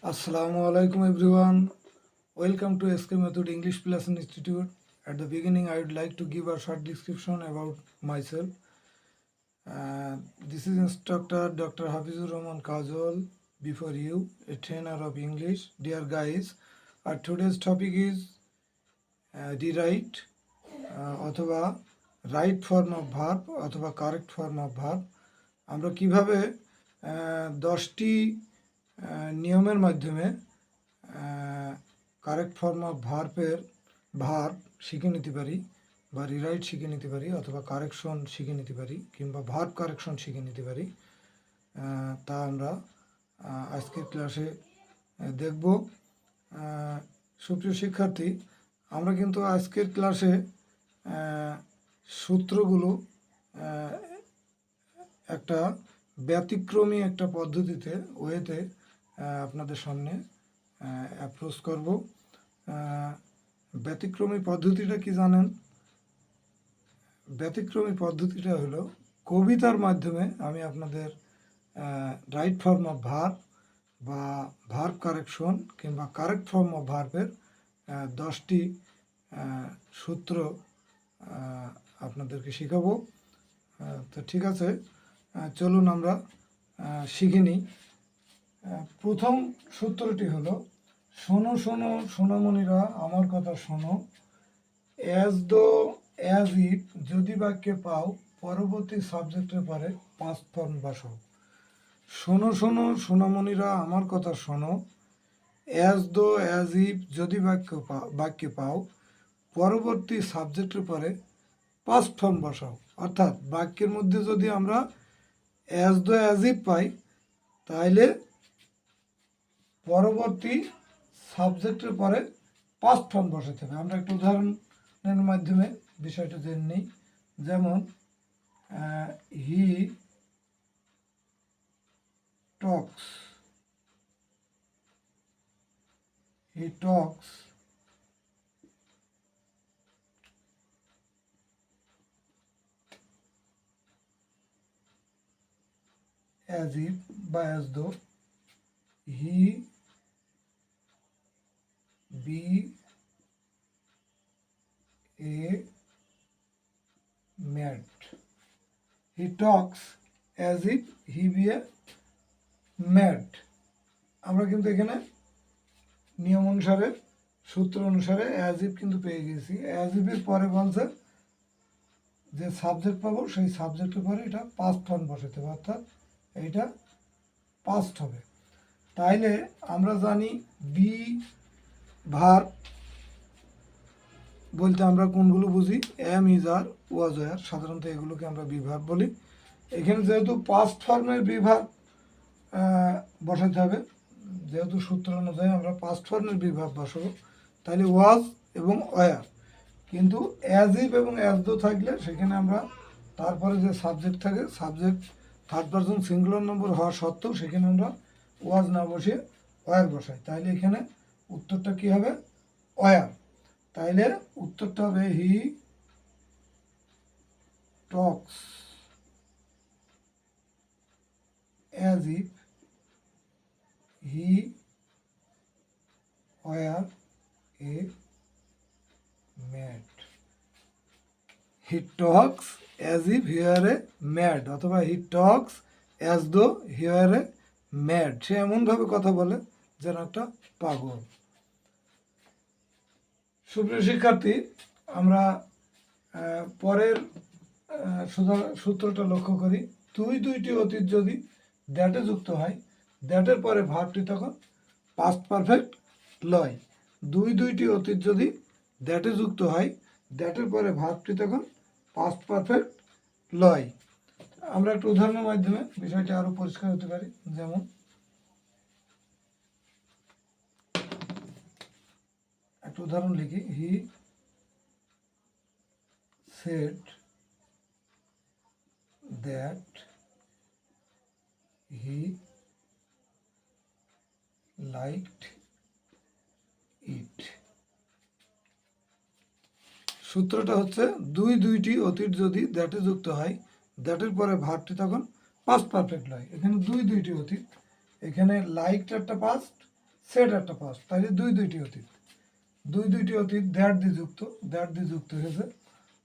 Assalamu alaikum everyone. Welcome to SK Method English Lesson Institute. At the beginning, I would like to give a short description about myself. This is instructor Dr. Hafizur Rahman Kajol before you, a trainer of English. Dear guys, our today's topic is rewrite অথবা right form of verb অথবা correct form of verb. আমরা কিভাবে 10টি নিয়মের মাধ্যমে correct form of verb শিখে নিতে পারি বা রিরাইট শিখে নিতে পারি অথবা কারেকশন শিখে নিতে পারি কিংবা ভার্ব কারেকশন শিখে নিতে পারি, তা আমরা আজকের ক্লাসে দেখব। সুপ্রিয় শিক্ষার্থী, আমরা কিন্তু আজকের ক্লাসে সূত্রগুলো একটা ব্যতিক্রমী একটা পদ্ধতিতে ওয়েতে আপনাদের সামনে অ্যাপ্রোচ করব। ব্যতিক্রমী পদ্ধতিটা কি জানেন? ব্যতিক্রমী পদ্ধতিটা হলো কবিতার মাধ্যমে আমি আপনাদের রাইট ফর্ম অফ ভার্ব বা ভার্ব কারেকশন কিংবা কারেক্ট ফর্ম অফ ভার্বের 10টি সূত্র আপনাদেরকে শেখাবো। তো ঠিক আছে, চলুন আমরা শিখে নিই। প্রথম সূত্রটি হলো, শোনো শোনো সোনামণিরা আমার কথা শোনো, অ্যাজ দো অ্যাজ ইফ যদি বাক্যে পাও পরবর্তী সাবজেক্টের পরে পাস্ট ফর্ম বসাও। শোনো শোনো সোনামণিরা আমার কথা শোনো, অ্যাজ দো অ্যাজ ইফ যদি বাক্যে পাও পরবর্তী সাবজেক্টের পরে পাস্ট ফর্ম বসাও। অর্থাৎ বাক্যের মধ্যে যদি আমরা অ্যাজ দো অ্যাজ ইফ পাই তাহলে পরবর্তী সাবজেক্টের পরে পাস্ট ফর্ম বসাতে হবে। আমরা একটা উদাহরণের মাধ্যমে বিষয়টা জেনে নিই। যেমন হি টক্স, as if বা as though he be a mad. He talks as if he be a mad. আমরা কিন্তু এখানে নিয়ম অনুসারে সূত্র অনুসারে অ্যাজ ইফ কিন্তু পেয়ে গেছি। অ্যাজ ইফের পরে বলছে যে সাবজেক্ট পাবো সেই সাবজেক্টের পরে এটা পাস্ট ফর্ম বসাতে হবে, অর্থাৎ এইটা পাস্ট হবে। তাইলে আমরা জানি বি ভার্ব বলতে আমরা কোনগুলো বুঝি? Am, is, are, was, were, সাধারণত এগুলোকে আমরা বি ভার্ব বলি। এখানে যেহেতু পাস্ট ফর্মের বি ভার্ব বসাতে হবে, যেহেতু সূত্র অনুযায়ী আমরা পাস্ট ফর্মের বি ভার্ব বসাবো, তাহলে ওয়াজ এবং ওয়ার। কিন্তু অ্যাজ ইফ এবং অ্যাজ দো থাকলে সেখানে আমরা তারপরে যে সাবজেক্ট থাকে, সাবজেক্ট থার্ড পারসন সিঙ্গুলার নম্বর হওয়া সত্ত্বেও সেখানে আমরা ওয়াজ না বসিয়ে ওয়ার বসাই। তাইলে এখানে উত্তরটা কি হবে? ওয়ার। তাইলে উত্তরটা হবে he talks as if he were a mad. He talks as if he were a mad অথবা he talks as though he were a mad. সে এমনভাবে কথা বলে যেন একটা পাগল। সুপ্রিয় শিক্ষার্থী, আমরা পরের সূত্রটা লক্ষ্য করি। দুইটি অতীত যদি দ্যাটে যুক্ত হয়, দ্যাটের পরে ভার্বটি তখন পাস্ট পারফেক্ট লয়। দুইটি অতীত যদি দ্যাটে যুক্ত হয়, দ্যাটের পরে ভার্বটি তখন পাস্ট পারফেক্ট লয়। আমরা একটা উদাহরণের মাধ্যমে বিষয়টি আরো পরিষ্কার হতে পারি। যেমন একটা উদাহরণ লিখি, he said that he liked ইট। সূত্রটা হচ্ছে দুইটি অতীত যদি দ্যাটে যুক্ত হয়, দ্যাটের পরে ভার্বটি তখন পাস্ট পারফেক্ট লয়। এখানে দুইটি অতীত, এখানে লাইকড একটা পাস্ট সেট একটা পাস্ট, তাহলে দুইটি অতীত, দুইটি অতীত দ্যাট দিয়ে যুক্ত হয়েছে,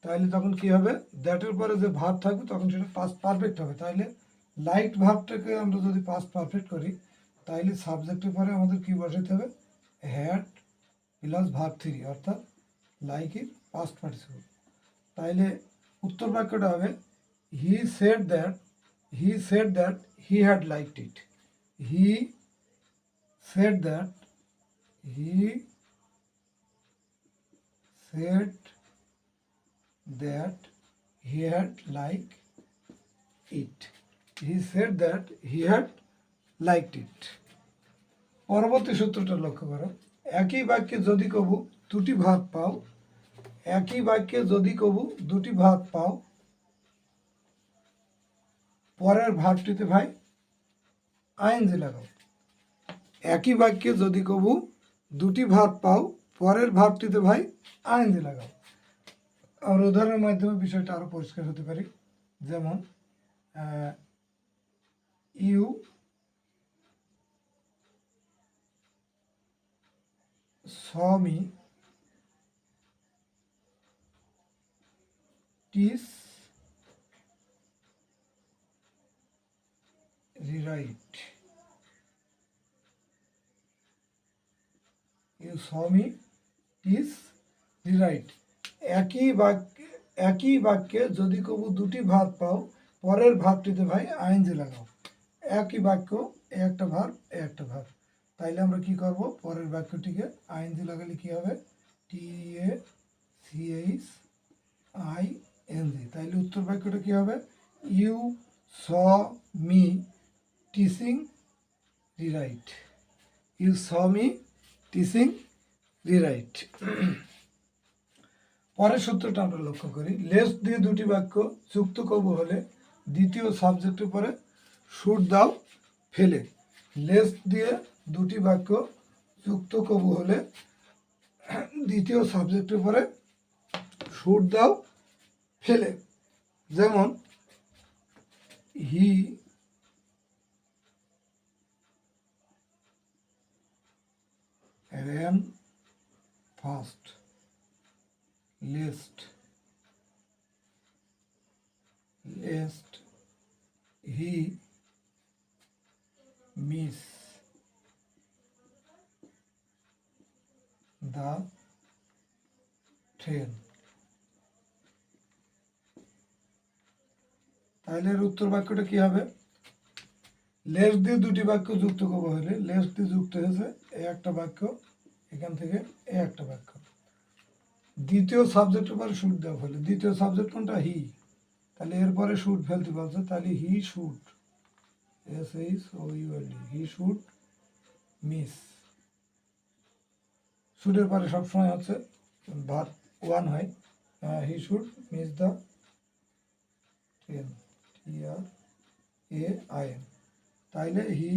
তাহলে তখন কি হবে, দ্যাটের পরে যে ভাব থাকবে তখন সেটা পাস্ট পারফেক্ট হবে। তাহলে লাইক ভাবটাকে আমরা যদি পাস্ট পারফেক্ট করি, তাহলে সাবজেক্টের পরে আমাদের কি বসাতে হবে, হ্যাড প্লাস ভার্ব 3, অর্থাৎ লাইক ইন পাস্ট পার্টিসিপল। তাইলে উত্তর বাক্যটা হবে he said that he had liked it. He said that he said that he had liked it. He said that he had liked it. পরবর্তী সূত্রটা লক্ষ্য করো, একই বাক্যে যদি কবু দুটি ভাব পাও, একই বাক্যে যদি কবু দুটি ভাব পাও, পরের ভাবটিতে ভাই আইএনজি লাগাও। একই বাক্যে যদি কবু দুটি ভাব পাও, পরের ভাবটিতে ভাই আইএনজি লাগাও। আমরা উদাহরণের মাধ্যমে বিষয়টা আরো পরিষ্কার হতে পারি। যেমন you saw me teach rewrite. You saw me teach rewrite. একই বাক্যে যদি কবু দুটি ভাব পাও, পরের ভাবটিতে ভাই আইএনজি লাগাও। একই বাক্য, একটা ভাব, একটা ভাব, তাইলে আমরা কি করব, পরের বাক্যটিকে আইএনজি লাগালে কি হবে, TACHING। তাইলে উত্তর বাক্যটা কি হবে, you saw me teaching rewrite. You saw me teaching rewrite. পরের সূত্রটা আমরা লক্ষ্য করি, লেস দিয়ে দুটি বাক্য যুক্ত কবু হলে দ্বিতীয় সাবজেক্টের পরে শুড দাও ফেলে। লেস দিয়ে দুটি বাক্য যুক্ত কবু হলে দ্বিতীয় সাবজেক্টের পরে শুড দাও ফেলে। যেমন হি ran fast, lest he miss the train. তাহলে এর উত্তর বাক্যটা কি হবে, লেস দিয়ে দুটি বাক্য যুক্ত করবো হলে, লেস দিয়ে যুক্ত হয়েছে এই একটা বাক্য, এখান থেকে এই একটা বাক্য, দ্বিতীয় সাবজেক্টের পরে শুড দেওয়া হলে, দ্বিতীয় সাবজেক্ট কোনটা, হি, তাহলে এরপরে শুড ফেলতে বলছে, তাহলে he should, SHOULD, he should miss. শুডের পরে সবসময় হচ্ছে ভার্ব 1 হয়, he should miss the train, TRAIN। তাইলে he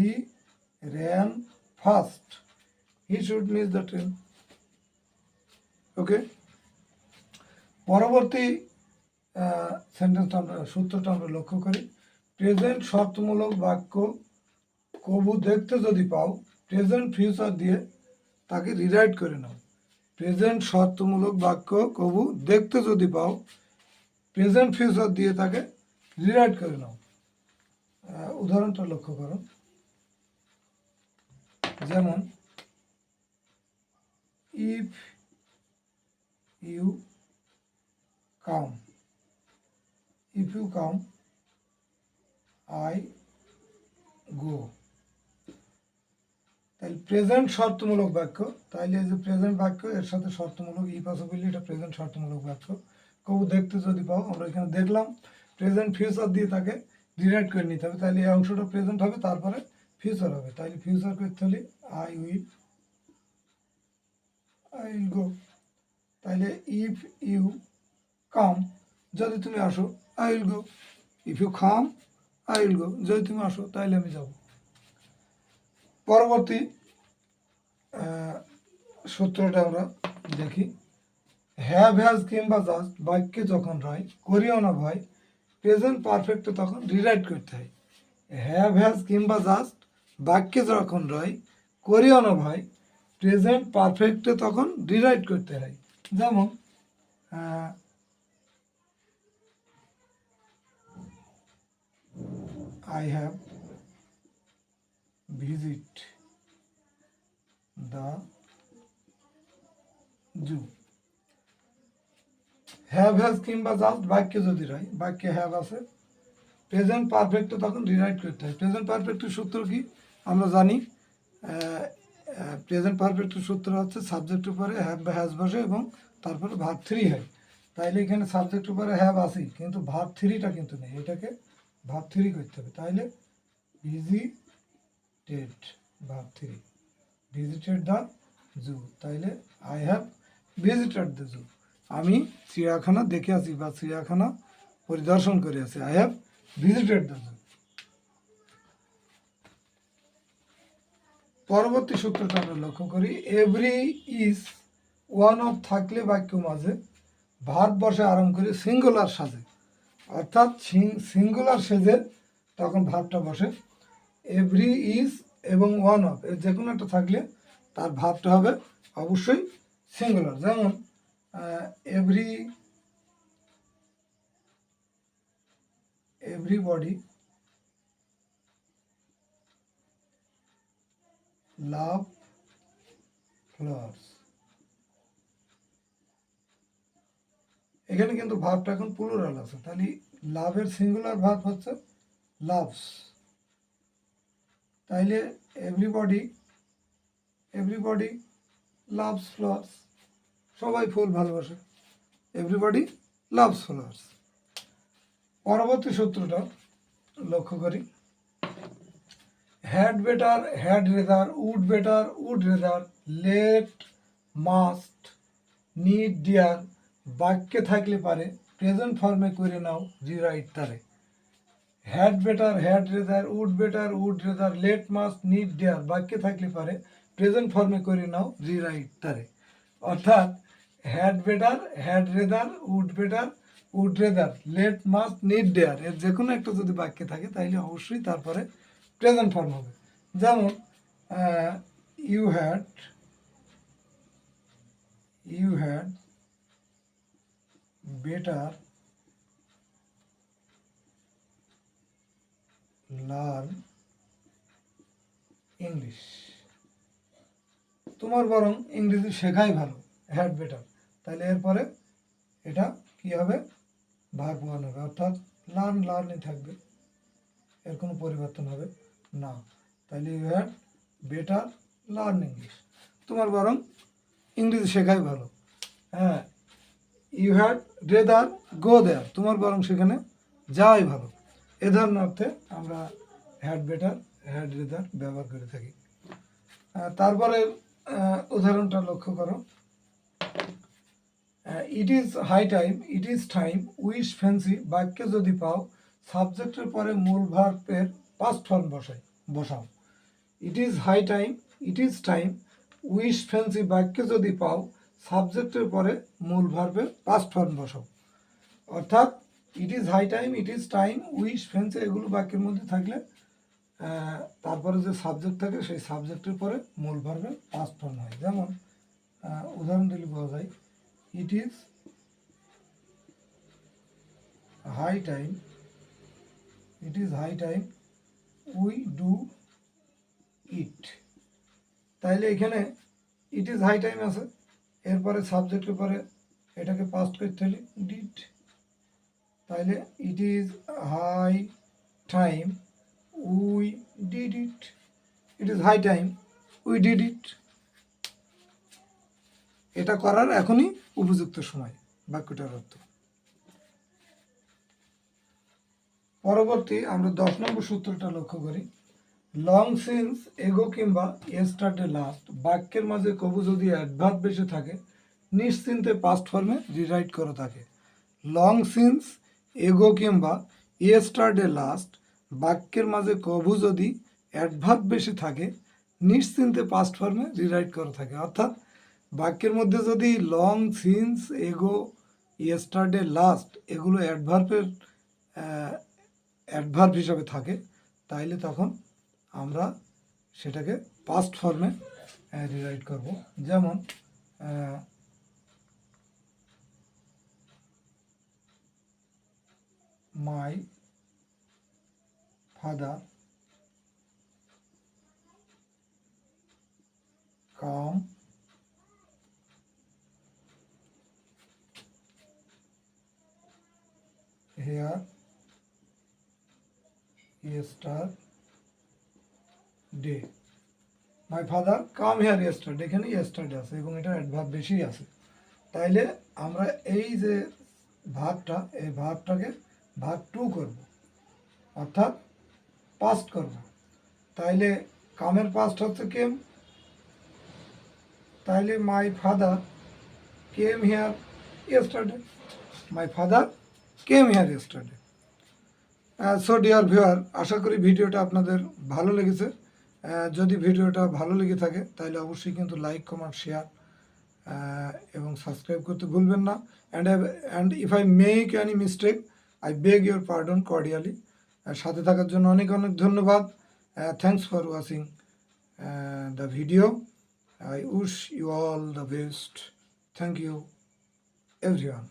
ran fast, he should miss the train. Okay, পরবর্তী সেন্টেন্সটা আমরা, সূত্রটা আমরা লক্ষ্য করি, প্রেজেন্ট শর্তমূলক বাক্য কবু দেখতে যদি পাও, প্রেজেন্ট ফিউচার দিয়ে তাকে রিরাইট করে নাও। প্রেজেন্ট শর্তমূলক বাক্য কবু দেখতে যদি পাও, প্রেজেন্ট ফিউচার দিয়ে তাকে রিরাইট করে নাও। উদাহরণটা লক্ষ্য করো, যেমন if you come, if you come I go. তাহলে প্রেজেন্ট শর্তমূলক বাক্য, তাইলে এই যে প্রেজেন্ট বাক্য এর সাথে শর্তমূলক, ই পসিবলি, এটা প্রেজেন্ট শর্তমূলক বাক্য, কবু দেখতে যদি পাও, আমরা এখানে দেখলাম প্রেজেন্ট ফিউচার দিয়ে তাকে রিরাইট করে নিতে হবে, তাহলে এই অংশটা প্রেজেন্ট হবে, তারপরে ফিউচার হবে, তাহলে ফিউচার করতে হলে আই উইল গো। তাহলে ইফ ইউ কাম, যদি তুমি আসো, I will go. If you come I will go, যদি তুমি আসো তাহলে আমি যাব। পরবর্তী সূত্রটা আমরা দেখি, হ্যাভ হ্যাজ কিংবা জাস্ট বাক্যে যখন রয়, করিও না ভয়, প্রেজেন্ট পারফেক্টে তখন রিরাইট করতে হয়। হ্যাভ হ্যাজ কিংবা জাস্ট বাক্যে যখন রয়, করিও না ভাই, প্রেজেন্ট পারফেক্টে তখন রিরাইট করতে হয়। যেমন I have visit the zoo. Have has কিংবা জাস্ট বাক্যে যদি হয়, বাক্যে হ্যাভ আছে, প্রেজেন্ট পারফেক্টে তখন রিরাইট করতে হয়। প্রেজেন্ট পারফেক্টের সূত্র কি আমরা জানি, প্রেজেন্ট পারফেক্টের সূত্র হচ্ছে সাবজেক্টের উপরে হ্যাভ বা হ্যাজ বসে এবং তারপরে ভার্ব থ্রি হয়। তাইলে এখানে সাবজেক্টের উপরে হ্যাভ আসি, কিন্তু ভার্ব থ্রিটা কিন্তু নেই, এটাকে ভার্ব থ্রি করতে হবে। তাইলে visited verb three, visited the zoo. তাইলে I have visited the zoo, আমি চিড়িয়াখানা দেখে আসি বা চিড়িয়াখানা পরিদর্শন করে আসি। I have visited the zoo. পরবর্তী সূত্রটা আমরা লক্ষ্য করি, এভরি ইজ ওয়ান অফ থাকলে বাক্য মাঝে ভার্ব বসে আরম্ভ করে সিঙ্গুলার সাজে, অর্থাৎ সিঙ্গুলার সেজে তখন ভার্বটা বসে। এভরি ইজ এবং ওয়ান অফ এর যে কোনো একটা থাকলে তার ভার্বটা হবে অবশ্যই সিঙ্গুলার। যেমন এভরিবডি লাভ ফ্লাওয়ার্স, এখানে কিন্তু ভার্বটা এখন প্লুরাল আছে, তাহলে লাভের সিঙ্গুলার ভার্ব হচ্ছে লাভস। তাইলে এভরিবডি লাভস ফ্লাওয়ার্স, সবাই ফুল ভালোবাসে, এভরিবডি লাভস ফ্লাওয়ার্স। পরবর্তী সূত্রটা লক্ষ্য করি, had better, had rather, would better, would rather, let, must, need, dare বাক্যে থাকলে পারে প্রেজেন্ট ফর্মে করে নাও রিরাইট তারে। Had better, had rather, would better, would rather, let, must, need, dare বাক্যে থাকলে পারে প্রেজেন্ট ফর্মে করে নাও রিরাইট তারে। অর্থাৎ had better, had rather, would better, would rather, let, must, need, dare এর যে কোনো একটা যদি বাক্যে থাকে তাহলে অবশ্যই তারপরে প্রেজেন্ট ফর্ম হবে। যেমন you had better learn English, তোমার বরং ইংরেজি শেখাই ভালো, হ্যাড বেটার। তাহলে এরপরে এটা কি হবে, ভার্ব ওয়ান হবে, অর্থাৎ লার্নই থাকবে, এর কোনো পরিবর্তন হবে না। তাহলে you had better learn English, তোমার বরং ইংরেজি শেখাই ভালো। হ্যাঁ, you had rather go there, তোমার বরং সেখানে যাওয়াই ভালো। এ ধরনের অর্থে আমরা হ্যাড বেটার, হ্যাড রেদার ব্যবহার করে থাকি। তারপরে উদাহরণটা লক্ষ্য করো, it is high time, it is time, wish, fancy বাক্যে যদি পাও সাবজেক্টের পরে মূল ভার্বের পাস্ট ফর্ম বসাও। It is high time, it is time, wish, fancy বাক্যে যদি পাও সাবজেক্টের পরে মূল ভার্বের পাস্ট ফর্ম বসাও। অর্থাৎ it is high time, it is time, wish, fancy এগুলো বাক্যের মধ্যে থাকলে তারপরে যে সাবজেক্ট থাকে সেই সাবজেক্টের পরে মূল ভার্বের পাস্ট ফর্ম হয়। যেমন উদাহরণ দিলে বলা যায়, it is high time, we do it. তাইলে এখানে ইট ইজ হাই টাইম আছে, এরপরে সাবজেক্টের পরে এটাকে পাস্ট করতে হলে ডিড। তাইলে it is high time, we did it, it is high time, we did it. এটা করার এখনই উপযুক্ত সময় বাক্যটার অর্থ। পরবর্তী আমরা 10 নম্বর সূত্রটা লক্ষ্য করি, লং সিন্স, এগো কিংবা ইয়েস্টারডে লাস্ট বাক্যের মাঝে কবু যদি অ্যাডভার্ব বেশি থাকে নিশ্চিন্তে পাস্ট ফর্মে রিরাইট করে থাকে। লং সিন্স, এগো কিংবা ইয়েস্টারডে লাস্ট বাক্যের মাঝে কবু যদি অ্যাডভার্ব বেশি থাকে নিশ্চিন্তে পাস্ট ফর্মে রিরাইট করে থাকে। অর্থাৎ বাক্যের মধ্যে যদি লং, সিন্স, এগো, ইয়েস্টারডে, লাস্ট এগুলো অ্যাডভার্ব হিসাবে থাকে তাইলে তখন আমরা সেটাকে পাস্ট ফর্মে রিরাইট করব। যেমন my father come here yesterday. My father come here yesterday, এখানে yesterday আছে এবং এটা অ্যাডভার্ব বেশি আছে। তাইলে আমরা এই যে ভার্বটা, এই ভার্বটাকে ভার্ব টু করব, অর্থাৎ পাস্ট করব। তাইলে কামের পাস্ট হচ্ছে কেম, তাইলে my father came here yesterday, my father came here yesterday. So dear viewer, আশা করি ভিডিওটা আপনাদের ভালো লেগেছে। যদি ভিডিওটা ভালো লেগে থাকে তাহলে অবশ্যই কিন্তু লাইক, কমেন্ট, শেয়ার এবং সাবস্ক্রাইব করতে ভুলবেন না। And if I make any mistake I beg your pardon cordially. সাথে থাকার জন্য অনেক অনেক ধন্যবাদ। Thanks for watching the video. I wish you all the best. Thank you everyone.